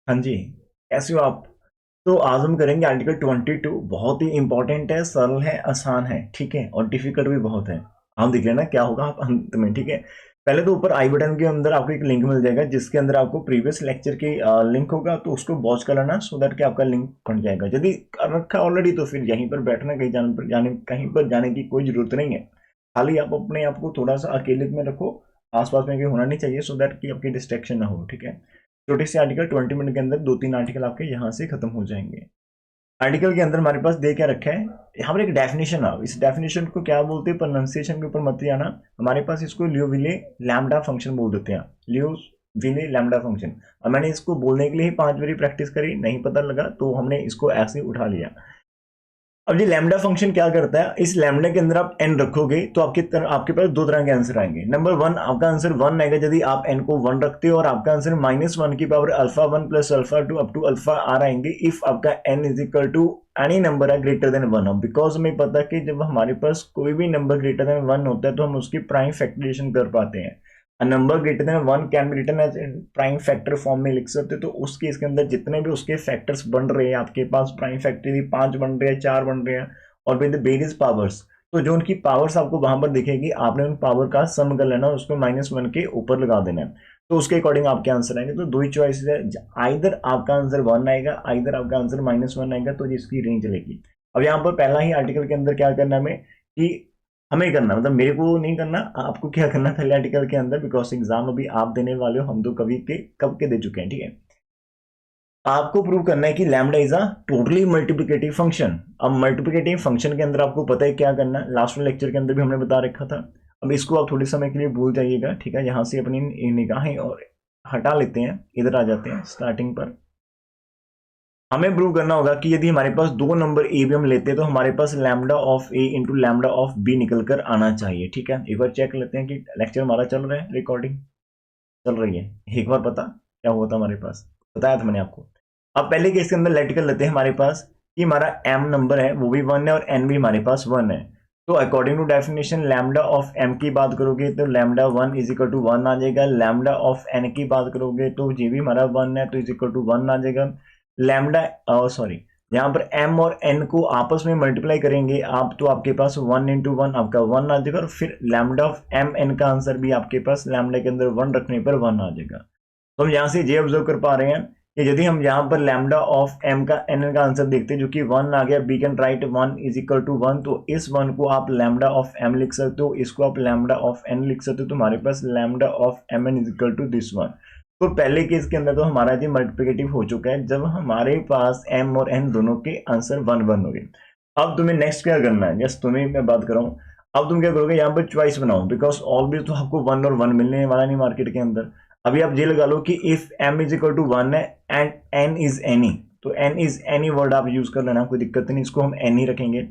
हाँ जी, कैसे हो आप? तो आज हम करेंगे आर्टिकल 22। बहुत ही इंपॉर्टेंट है, सरल है, आसान है, ठीक है, और डिफिकल्ट भी बहुत है। हम देख लेना क्या होगा आप अंत में, ठीक है। पहले तो ऊपर आई बटन के अंदर आपको एक लिंक मिल जाएगा जिसके अंदर आपको प्रीवियस लेक्चर की लिंक होगा, तो उसको वॉच कर लेना सो दैट कि आपका लिंक बन जाएगा। यदि कर रखा ऑलरेडी तो फिर यहीं पर बैठना, कहीं पर जाने की कोई जरूरत नहीं है। खाली आप अपने आप को थोड़ा सा अकेले में रखो, आसपास में कोई होना नहीं चाहिए सो दैट कि आपकी डिस्ट्रैक्शन ना हो, ठीक है। छोटे से आर्टिकल 20 मिनट के अंदर 2-3 आर्टिकल आपके यहाँ से खत्म हो जाएंगे। आर्टिकल के अंदर हमारे पास दे क्या रखा है, यहाँ पर एक डेफिनेशन है। इस डेफिनेशन को क्या बोलते हैं, प्रोनाउंसिएशन के ऊपर मत जाना। हमारे पास इसको लियोविले लैम्डा फंक्शन बोल देते हैं, लियोविले लैम्डा फंक्शन। और मैंने इसको बोलने के लिए 5 बारी प्रैक्टिस करी, नहीं पता लगा तो हमने इसको ऐसे ही उठा लिया। अब ये लैम्डा फंक्शन क्या करता है, इस लैम्डा के अंदर आप एन रखोगे तो आपके पास दो तरह के आंसर आएंगे। नंबर वन, आपका आंसर वन आएगा यदि आप एन को वन रखते हो, और आपका आंसर -1 की power alpha one plus alpha two up to alpha r आएंगे इफ आपका n is equal to any number है ग्रेटर देन वन। अब बिकॉज हमें पता है कि जब हमारे पास कोई भी नंबर ग्रेटर देन वन होता है तो हम उसकी प्राइम फैक्टराइजेशन कर पाते हैं। A number greater than one can be written as prime factor form में लिख सकते हो। तो उस केस के अंदर जितने भी उसके फैक्टर्स बन रहे हैं आपके पास, प्राइम फैक्टर 5 बन रहे हैं, 4 बन रहे हैं, और विद वेरियस पावर्स, तो जो उनकी पावर्स आपको वहां पर दिखेगी, आपने उन पावर का सम कर लेना, उसको -1 के ऊपर लगा देना है। तो उसके अकॉर्डिंग आपके आंसर आएंगे। तो दो ही चॉइस है, आइदर आपका आंसर वन आएगा, आइदर आपका आंसर -1 आएगा, तो जिसकी रेंज चलेगी। अब यहाँ पर पहला ही आर्टिकल के अंदर क्या करना है हमें, कि हमें करना, मतलब मेरे को नहीं करना, आपको क्या करना है पहले आर्टिकल के अंदर, बिकॉज एग्जाम अभी आप देने वाले हो, हम तो कभी के कब के दे चुके हैं, ठीक है। आपको प्रूव करना है कि lambda is a totally multiplicative function. अब मल्टीप्लिकेटिव फंक्शन के अंदर आपको पता है क्या करना है, लास्ट में लेक्चर के अंदर भी हमने बता रखा था। अब इसको आप थोड़े समय के लिए भूल जाइएगा, ठीक है। यहाँ से अपनी निगाहें और हटा लेते हैं, इधर आ जाते हैं स्टार्टिंग पर। हमें प्रूव करना होगा कि यदि हमारे पास दो नंबर ए भी हम लेते हैं तो हमारे पास lambda of A into lambda of B निकल कर आना चाहिए, ठीक है। एक बार चेक लेते हैं कि लेक्चर हमारा चल रहा है, रिकॉर्डिंग चल रही है। एक बार पता क्या हुआ था हमारे पास, बताया था मैंने आपको। अब पहले केस के अंदर लेट कर लेते हैं हमारे पास कि हमारा एम नंबर है वो भी वन है और एन भी हमारे पास वन है। तो according to definition lambda of M की बात करोगे तो lambda one is equal to one आ जाएगा। लैम्डा ऑफ एन की बात करोगे तो ये भी हमारा वन है तो इज इक्वल टू वन आ जाएगा। लैम्डा सॉरी, यहाँ पर m और n को आपस में मल्टीप्लाई करेंगे आप तो आपके पास 1 इंटू वन आपका वन आ जाएगा, और फिर लैम्डा ऑफ एम एन का आंसर भी आपके पास लैम्डा के अंदर वन रखने पर वन आ जाएगा। तो हम यहाँ से ये ऑब्जर्व कर पा रहे हैं कि यदि हम यहाँ पर लैम्डा ऑफ एम का एन का आंसर देखते हैं जो कि वन आ गया, we can write one is equal to one. तो इस वन को आप लैम्डा ऑफ एम लिख सकते हो, इसको आप लैम्डा ऑफ एन लिख सकते हो, तो हमारे पास lambda of M N is equal to this one. तो पहले केस के अंदर तो हमारा जी मल्टीप्लिकेटिव हो चुका है जब हमारे पास एम और एन दोनों के आंसर वन वन हो गए। अब तुम्हें नेक्स्ट क्या करना है, जस्ट तुम्हें मैं बात कर रहा हूँ। अब तुम क्या करोगे, यहाँ पर चॉइस बनाओ, बिकॉज ऑलवेज तो आपको वन और वन मिलने वाला नहीं मार्केट के अंदर। अभी आप ये लगा लो कि if m is equal to one है एंड n इज एनी, तो n इज एनी वर्ड आप यूज कर लेना, कोई दिक्कत नहीं, इसको हम n ही रखेंगे।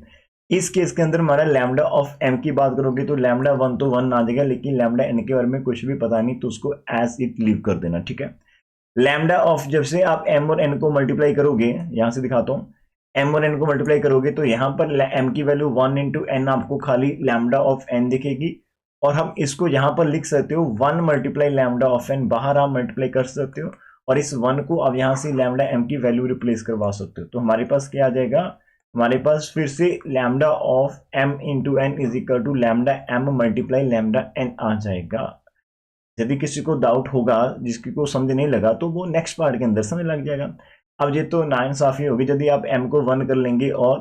इस केस के अंदर हमारा लैम्डा ऑफ m की बात करोगे तो लैम्डा वन तो वन आ जाएगा, लेकिन लैम्डा n के बारे में कुछ भी पता नहीं, तो उसको एज इट लीव कर देना, ठीक है। लैम्डा ऑफ जब से आप m और n को मल्टीप्लाई करोगे, यहां से दिखाता हूँ, m और n को मल्टीप्लाई करोगे तो यहाँ पर m की वैल्यू वन इंटू एन आपको खाली लैम्डा ऑफ n दिखेगी, और हम इसको यहाँ पर लिख सकते हो one multiply lambda of n, बाहर आप मल्टीप्लाई कर सकते हो, और इस वन को अब यहाँ से लैम्डा एम की वैल्यू रिप्लेस करवा सकते हो। तो हमारे पास क्या आ जाएगा, हमारे पास फिर से lambda of M into N is equal to lambda M multiply lambda N आ जाएगा। यदि किसी को डाउट होगा, जिसकी को समझ नहीं लगा, तो वो नेक्स्ट पार्ट के अंदर समझ लग जाएगा। अब ये तो नाइंसाफी होगी यदि आप m को वन कर लेंगे और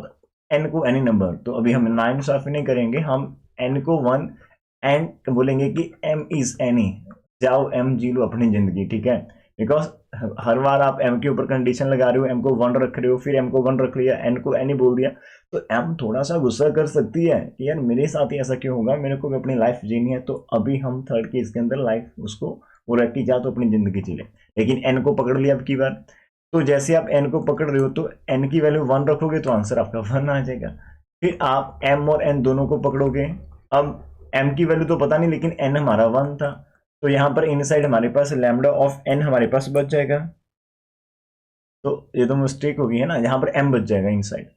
n को एनी नंबर, तो अभी हम नाइंसाफी नहीं करेंगे, हम n को वन एंड बोलेंगे कि m इज एनी। जाओ m जी लो अपनी जिंदगी, ठीक है। बिकॉज हर बार आप m के ऊपर कंडीशन लगा रहे हो, m को वन रख रहे हो, फिर m को वन रख लिया, n को एनी बोल दिया, तो m थोड़ा सा गुस्सा कर सकती है कि यार मेरे साथ ही ऐसा क्यों होगा, मेरे को भी अपनी लाइफ जीनी है। तो अभी हम थर्ड केस के अंदर लाइफ उसको वो रखी जा तो अपनी जिंदगी जी ले, लेकिन n को पकड़ लिया अब की बार। तो जैसे आप n को पकड़ रहे हो तो n की वैल्यू वन रखोगे तो आंसर आपका वन आ जाएगा। फिर आप m और n दोनों को पकड़ोगे, अब m की वैल्यू तो पता नहीं लेकिन n हमारा वन था, तो यहाँ पर इनसाइड हमारे पास लैम्डा ऑफ n हमारे पास बच जाएगा। तो ये तो मिस्टेक होगी है ना, यहाँ पर m बच जाएगा इनसाइड।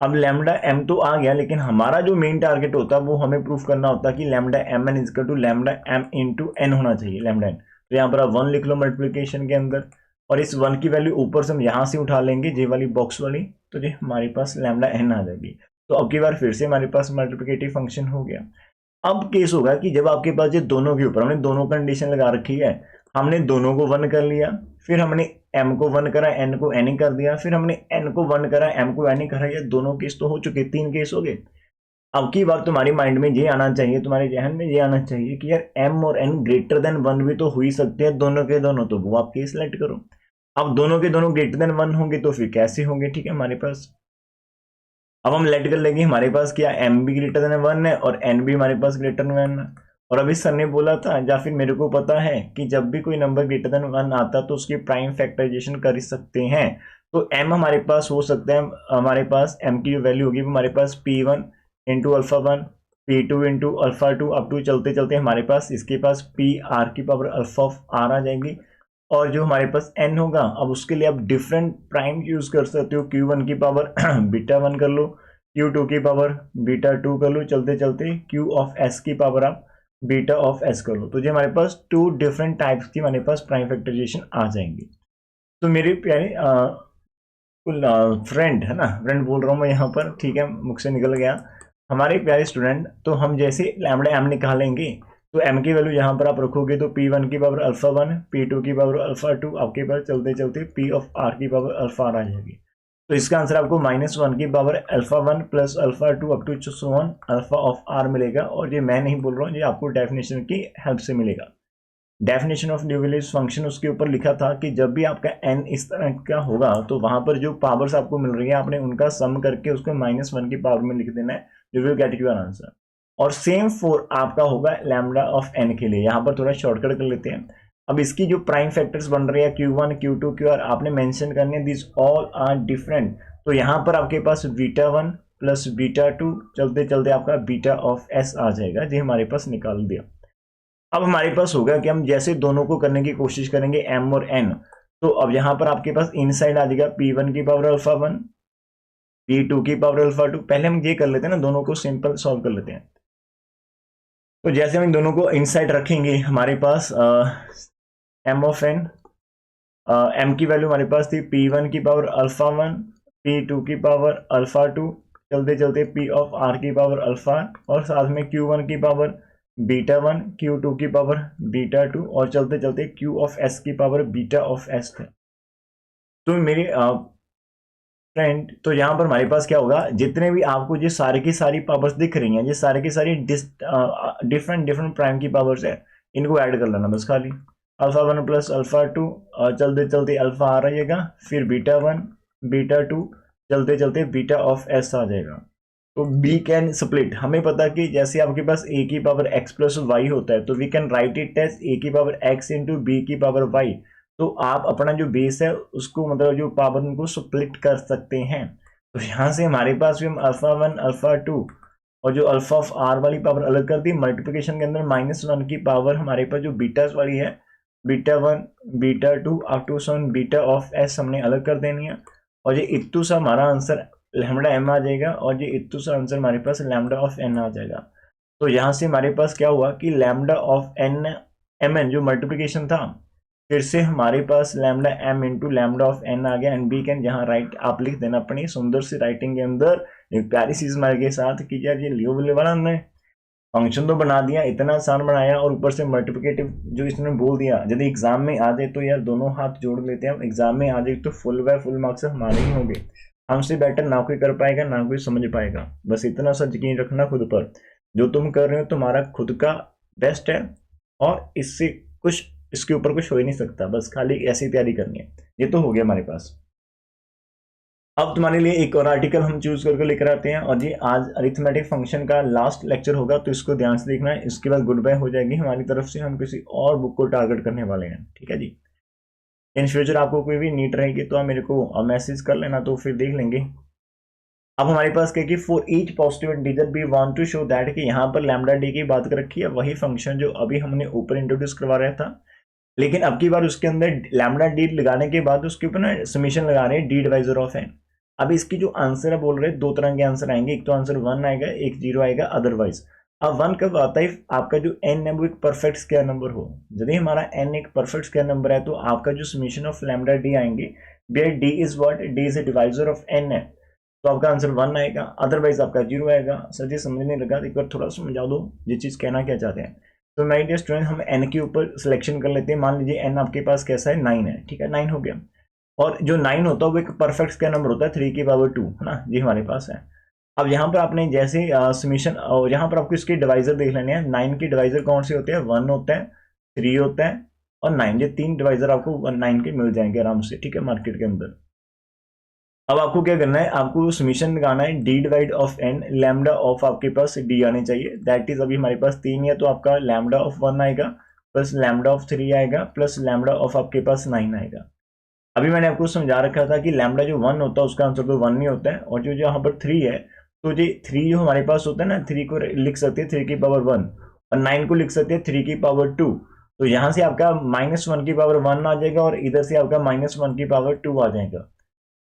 अब लैम्डा m तो आ गया, लेकिन हमारा जो मेन टारगेट होता है वो हमें प्रूफ करना होता है कि lambda m n is equal to lambda M into n होना चाहिए, लैम्डा एन। तो यहाँ पर आप वन लिख लो मल्टीप्लीकेशन के अंदर, और इस 1 की वैल्यू ऊपर से हम यहाँ से उठा लेंगे, जे वाली बॉक्स वाली, तो ये हमारे पास लैम्डा एन आ जाएगी। तो अब की बार फिर से हमारे पास मल्टीप्लिकेटिव फंक्शन हो गया। अब केस होगा कि जब आपके पास ये दोनों के ऊपर हमने दोनों कंडीशन लगा रखी है, हमने दोनों को 1 कर लिया, फिर हमने m को 1 करा, n को n कर दिया, फिर हमने n को 1 करा, m को n करा, ये दोनों केस तो हो चुके, 3 केस हो गए। अब की बार तुम्हारी माइंड में ये आना चाहिए, तुम्हारे जहन में ये आना चाहिए कि यार m और n ग्रेटर देन 1 भी तो हो ही सकते हैं दोनों के दोनों, तो वो आप केस सिलेक्ट करो। अब दोनों के दोनों ग्रेटर देन 1 होंगे तो फिर कैसे होंगे, ठीक है हमारे पास। अब हम लेट कर लेंगे हमारे पास क्या m भी ग्रेटर देन 1 है और n भी हमारे पास ग्रेटर देन 1 है। और अभी सर ने बोला था या फिर मेरे को पता है कि जब भी कोई नंबर ग्रेटर देन 1 आता तो उसकी प्राइम फैक्टराइजेशन कर सकते हैं। तो m हमारे पास हो सकता है, हमारे पास m की जो वैल्यू होगी हमारे पास p1 into alpha 1, p2 into alpha 2, up to चलते चलते हमारे पास इसके पास p r की पावर अल्फा ऑफ r आ जाएगी। और जो हमारे पास n होगा, अब उसके लिए आप डिफरेंट प्राइम यूज कर सकते हो, q1 की पावर बीटा 1 कर लो, q2 की पावर बीटा 2 कर लो, चलते चलते q ऑफ s की पावर आप बीटा ऑफ s कर लो। तो जो हमारे पास 2 डिफरेंट टाइप्स की हमारे पास प्राइम फैक्टराइजेशन आ जाएंगी। तो मेरे प्यारे फ्रेंड है ना, फ्रेंड बोल रहा हूँ मैं यहाँ पर, ठीक है मुख से निकल गया, हमारे प्यारे स्टूडेंट, तो हम जैसे लैम्डा m निकालेंगे तो m की वैल्यू यहाँ पर आप रखोगे तो p1 की पावर अल्फा 1, p2 की पावर अल्फा 2, आपके पास चलते चलते p ऑफ r की पावर अल्फा r आ जाएगी। तो इसका आंसर आपको -1 की power alpha 1 plus alpha 2 up to so on alpha of r मिलेगा। और ये मैं नहीं बोल रहा हूँ, ये आपको डेफिनेशन की हेल्प से मिलेगा। डेफिनेशन ऑफ न्यूमेरिकल फंक्शन उसके ऊपर लिखा था कि जब भी आपका n इस तरह का होगा तो वहां पर जो पावर्स आपको मिल रही है आपने उनका सम करके उसको -1 की पावर में लिख देना है, you will get your answer. और सेम फॉर आपका होगा लैम्डा ऑफ n के लिए, यहाँ पर थोड़ा शॉर्टकट कर लेते हैं। अब इसकी जो प्राइम फैक्टर्स बन रही है q1 q2 qr आपने मेंशन करने, दिस ऑल आर डिफरेंट। तो यहाँ पर आपके पास बीटा 1 प्लस बीटा 2, चलते चलते आपका बीटा ऑफ s आ जाएगा, जो हमारे पास निकाल दिया। अब हमारे पास होगा कि हम जैसे दोनों को करने की कोशिश करेंगे m और n, तो अब यहाँ पर आपके पास इनसाइड आ जाएगा p1 की पावर अल्फा 1, p2 की पावर अल्फा 2। पहले हम ये कर लेते हैं ना, दोनों को सिंपल सॉल्व कर लेते हैं। तो जैसे हम इन दोनों को इनसाइड रखेंगे हमारे पास m ऑफ n, m की वैल्यू हमारे पास थी p1 की पावर अल्फा 1, p2 की पावर अल्फा 2, चलते चलते p ऑफ r की पावर अल्फा, और साथ में q1 की पावर बीटा 1, q2 की पावर बीटा 2, और चलते चलते q ऑफ s की पावर बीटा ऑफ s थे। तो मेरी फ्रेंड, तो यहाँ पर हमारे पास क्या होगा, जितने भी आपको ये सारी की सारी पावर्स दिख रही हैं, ये सारी की सारी डिफरेंट डिफरेंट प्राइम की पावर्स है, इनको ऐड कर लेना बस खाली। अल्फा 1 प्लस अल्फा 2, चलते चलते अल्फा आ रहेगा, फिर बीटा 1 बीटा 2, चलते चलते बीटा ऑफ एस आ जाएगा। तो बी कैन स्प्लिट, हमें पता कि जैसे आपके पास ए की पावर एक्स प्लस वाई होता है, तो we can write it as a की पावर एक्स इंटू बी की पावर वाई। तो आप अपना जो बेस है उसको, मतलब जो पावर, उनको स्प्लिट कर सकते हैं। तो यहाँ से हमारे पास भी हम अल्फा 1 अल्फा 2 और जो अल्फा ऑफ आर वाली पावर अलग कर दी, मल्टीप्लिकेशन के अंदर -1 की पावर हमारे पास जो बीटास वाली है, beta 1 beta 2 up to sum beta of s हमने अलग कर देनी है। और ये इतू सा हमारा आंसर लैम्डा एम आ जाएगा, और ये इतू सा आंसर हमारे पास लैम्डा ऑफ एन आ जाएगा। तो यहाँ से हमारे पास क्या हुआ कि lambda of N M N जो मल्टीप्लिकेशन था, फिर से हमारे पास lambda M into lambda of N आ गया, एंड बी कैन जहाँ राइट आप लिख देना अपनी सुंदर सी राइटिंग के अंदर एक प्यारी सी स्माइल के साथ कि यार ये लियो बिल्ले वाला ने फंक्शन तो बना दिया, इतना आसान बनाया, और ऊपर से मल्टीप्लिकेटिव जो इसने बोल दिया। यदि एग्जाम में आ जाए तो यार दोनों हाथ जोड़ लेते हैं, एग्जाम में आ जाए तो फुल बाय फुल मार्क्स हमारे ही होंगे, हमसे बेटर ना कोई कर पाएगा ना कोई समझ पाएगा। बस इतना सा यकीन रखना खुद पर, जो तुम कर रहे हो तुम्हारा खुद का बेस्ट है, और इससे कुछ, इसके ऊपर कुछ हो ही नहीं सकता, बस खाली ऐसी तैयारी करनी है। ये तो हो गया हमारे पास। अब तुम्हारे लिए एक और आर्टिकल हम चूज करके लेकर आते हैं, और ये आज अरिथमेटिक फंक्शन का लास्ट लेक्चर होगा, तो इसको ध्यान से देखना है। इसके बाद गुड बाय हो जाएगी हमारी तरफ से, हम किसी और बुक को टारगेट करने वाले हैं, ठीक है जी। इन फ्यूचर आपको कोई भी नीड रहेगी तो आप मेरे को मैसेज कर लेना, तो फिर देख लेंगे। अब हमारे पास क्या कि for each positive integer we want to show that कि यहाँ पर लैम्डा डी की बात कर रखी है, वही फंक्शन जो अभी हमने ऊपर इंट्रोड्यूस करवा रहा था, लेकिन अब की बार उसके अंदर लैम्डा डी लगाने के बाद उसके ऊपर ना समीशन लगा रहे हैं डी डिवाइजर ऑफ एन। अब इसकी जो आंसर है बोल रहे हैं दो तरह के आंसर आएंगे, एक तो आंसर 1 आएगा, एक 0 आएगा अदरवाइज। अब 1 कब आता है? आपका जो n है वो एक परफेक्ट स्क्वायर नंबर हो। यदि हमारा n एक परफेक्ट स्क्वायर नंबर है तो आपका जो समीशन ऑफ लैम्डा डी आएंगे, where d is what, d is a divisor of n है, तो आपका आंसर 1 आएगा, अदरवाइज आपका 0 आएगा। सर जी समझ नहीं लगा, एक बार थोड़ा समझा दो ये चीज़ कहना क्या चाहते हैं। तो माय डियर स्टूडेंट, हम n के ऊपर सिलेक्शन कर लेते हैं। मान लीजिए n आपके पास कैसा है, 9 है, ठीक है, 9 हो गया। और जो 9 होता है वो एक परफेक्ट स्क्वायर नंबर होता है, 3 की पावर 2 है ना, ये हमारे पास है। अब यहाँ पर आपने जैसे समीशन, और यहाँ पर आपको इसके डिवाइजर देख लेने हैं। 9 के डिवाइजर कौन से होते हैं? 1 होता है, 3 होता है और 9। ये 3 डिवाइजर आपको 9 के मिल जाएंगे आराम से, ठीक है, मार्केट के अंदर। अब आपको क्या करना है, आपको समीशन लगाना है d divide of n, lambda of आपके पास डी आने चाहिए। दैट इज अभी हमारे पास 3 है तो आपका लैम्डा ऑफ 1 आएगा, प्लस लैम्डा ऑफ 3 आएगा, प्लस लैम्डा ऑफ आपके पास 9 आएगा। अभी मैंने आपको समझा रखा था कि लैम्डा जो 1 होता है उसका आंसर तो 1 नहीं होता है, और जो यहाँ पर 3 है, तो ये 3 जो हमारे पास होता है ना, 3 को लिख सकते हैं 3 की पावर 1 और 9 को लिख सकते हैं 3 की पावर 2। तो यहाँ से आपका -1 की पावर 1 आ जाएगा और इधर से आपका -1 की पावर 2 आ जाएगा।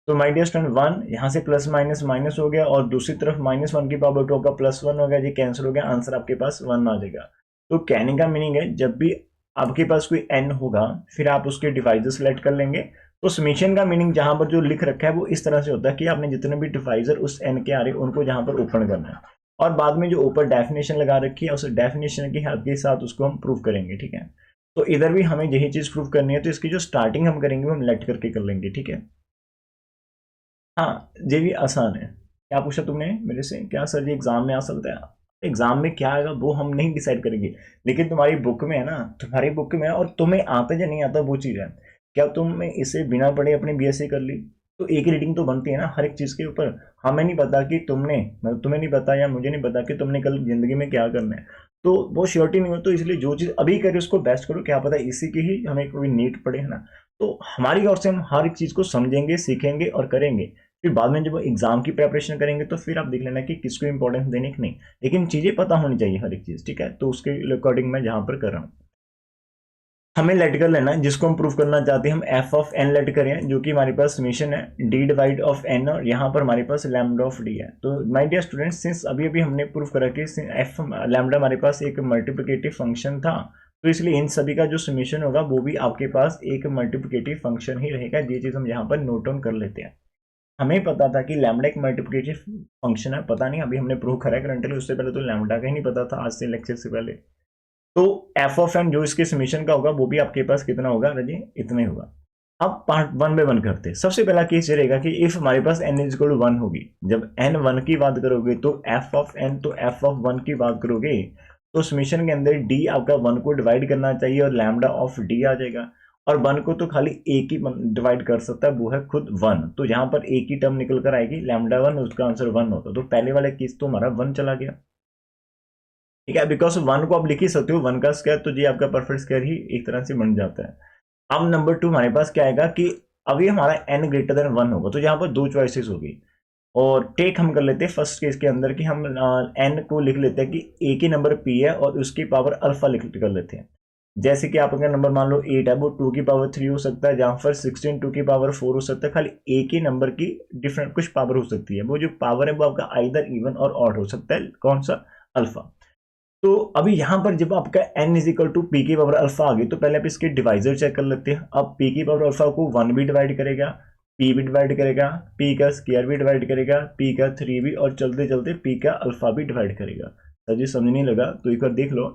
तो माय डियर स्टूडेंट 1 यहाँ से प्लस माइनस माइनस हो गया और दूसरी तरफ -1 की पावर 2 का +1 हो गया, ये कैंसिल हो गया, आंसर आपके पास 1 आ जाएगा। तो कहने का मीनिंग है जब भी आपके पास कोई n होगा फिर आप उसके डिवाइजर सेलेक्ट कर लेंगे। तो समीशन का मीनिंग जहां पर जो लिख रखा है वो इस तरह से होता है कि आपने जितने भी डिवाइजर उस n के आ रहे हैं उनको जहां पर ओपन करना है, और बाद में जो ऊपर डेफिनेशन लगा रखी है उस डेफिनेशन की हेल्प के साथ उसको हम प्रूव करेंगे, ठीक है। तो इधर भी हमें यही चीज प्रूव करनी है, तो इसकी जो स्टार्टिंग हम करेंगे वो हम लेट करके कर लेंगे, ठीक है। हाँ, ये भी आसान है। क्या पूछा तुमने मेरे से, क्या सर जी एग्जाम में आ सकता है? एग्जाम में क्या आएगा वो हम नहीं डिसाइड करेंगे, लेकिन तुम्हारी बुक में है ना, तुम्हारी बुक में है, और तुम्हें आता या नहीं आता वो चीज़ है। क्या तुमने इसे बिना पढ़े अपनी बीएससी कर ली? तो एक रीडिंग तो बनती है ना हर एक चीज़ के ऊपर। हमें नहीं पता कि तुमने, मतलब तुम्हें नहीं पता या मुझे नहीं पता कि तुमने कल जिंदगी में क्या करना है, तो वो श्योरिटी नहीं हो। तो इसलिए जो चीज़ अभी करें उसको बेस्ट करो, क्या पता इसी की ही हमें कोई नीड पड़े, है ना। तो हमारी ओर से हम हर एक चीज़ को समझेंगे, सीखेंगे और करेंगे। फिर बाद में जब एग्जाम की प्रिपरेशन करेंगे तो फिर आप देख लेना कि किसको इंपॉर्टेंस देने की नहीं, लेकिन चीजें पता होनी चाहिए हर एक चीज, ठीक है। तो उसके अकॉर्डिंग मैं जहां पर कर रहा हूँ, हमें लेट कर लेना है जिसको हम प्रूव करना चाहते हैं। हम एफ ऑफ एन लेट करें जो कि हमारे पास समीशन है डी डिवाइड ऑफ एन, और यहाँ पर हमारे पास लैम्डा ऑफ डी है। तो माय डियर स्टूडेंट्स, सिंस अभी अभी हमने प्रूव करा कि एफ लैम्डा हमारे पास एक मल्टीप्लिकेटिव फंक्शन था, तो इसलिए इन सभी का जो समीशन होगा वो भी आपके पास एक मल्टीप्लिकेटिव फंक्शन ही रहेगा। ये चीज हम यहाँ पर नोट डाउन कर लेते हैं। हमें पता था कि लैम्डा एक मल्टीप्लिकेटिव फंक्शन है, पता नहीं अभी हमने प्रूव करा है करंटली, उससे पहले तो लैम्डा का ही नहीं पता था आज से लेक्चर से पहले। तो एफ ऑफ एन जो इसके समीशन का होगा वो भी आपके पास कितना होगा रजी, इतना ही होगा। अब पार्ट 1 बाय 1 करते हैं। सबसे पहला केस ये रहेगा कि इफ हमारे पास n इज इक्वल टू 1 होगी, जब n 1 की बात करोगे तो एफ ऑफ एन, तो एफ ऑफ 1 की बात करोगे तो समीशन के अंदर d आपका 1 को डिवाइड करना चाहिए और लैम्डा ऑफ d आ जाएगा, और 1 को तो खाली एक ही डिवाइड कर सकता है, वो है खुद 1। तो यहाँ पर एक ही टर्म निकल कर आएगी लैम्डा 1, उसका आंसर 1 होता। तो पहले वाले केस तो हमारा 1 चला गया, ठीक है, बिकॉज 1 को आप लिख ही सकते हो, 1 का स्क्वायर, तो ये आपका परफेक्ट स्क्वायर ही एक तरह से बन जाता है। अब नंबर 2 हमारे पास क्या आएगा कि अभी हमारा n ग्रेटर देन 1 होगा, तो यहाँ पर 2 चॉइसेस होगी, और टेक हम कर लेते हैं फर्स्ट केस के अंदर कि हम n को लिख लेते हैं कि एक ही नंबर p है और उसकी पावर अल्फा लिख कर लेते हैं। जैसे कि आप अगर नंबर मान लो 8 है, वो 2 की पावर 3 हो सकता है, जहाँ पर 16 2 की पावर 4 हो सकता है। खाली एक ही नंबर की डिफरेंट कुछ पावर हो सकती है, वो जो पावर है वो आपका आइदर इवन और ऑड हो सकता है, कौन सा, अल्फा। तो अभी यहाँ पर जब आपका n is equal to p की पावर अल्फा आ गई, तो पहले आप इसके डिवाइजर चेक कर लेते हैं। अब p की पावर अल्फा को 1 भी डिवाइड करेगा, p भी डिवाइड करेगा, p का स्क्वायर भी डिवाइड करेगा, p का 3 भी, और चलते चलते p का अल्फा भी डिवाइड करेगा। सर जी समझ नहीं लगा तो एक बार देख लो।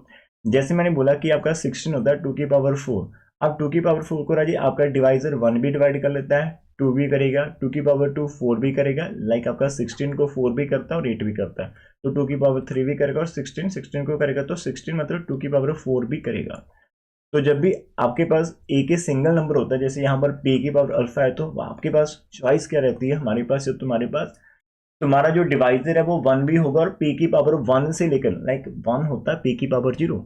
जैसे मैंने बोला कि आपका 16 होता है 2 की पावर 4, अब 2 की पावर 4 को राजी आपका डिवाइजर 1 भी डिवाइड कर लेता है, 2 भी करेगा, 2 की पावर 2 4 भी करेगा, लाइक आपका 16 को 4 भी करता है और 8 भी करता है, तो 2 की पावर 3 भी करेगा और 16 को करेगा, तो 16 मतलब 2 की पावर 4 भी करेगा। तो जब भी आपके पास एक ही सिंगल नंबर होता है, जैसे यहाँ पर p की पावर अल्फा है, तो आपके पास चॉइस क्या रहती है हमारे पास, तुम्हारे पास तुम्हारा जो डिवाइजर है वो 1 भी होगा, और p की पावर 1 से लेकर, लाइक 1 होता है p की पावर 0,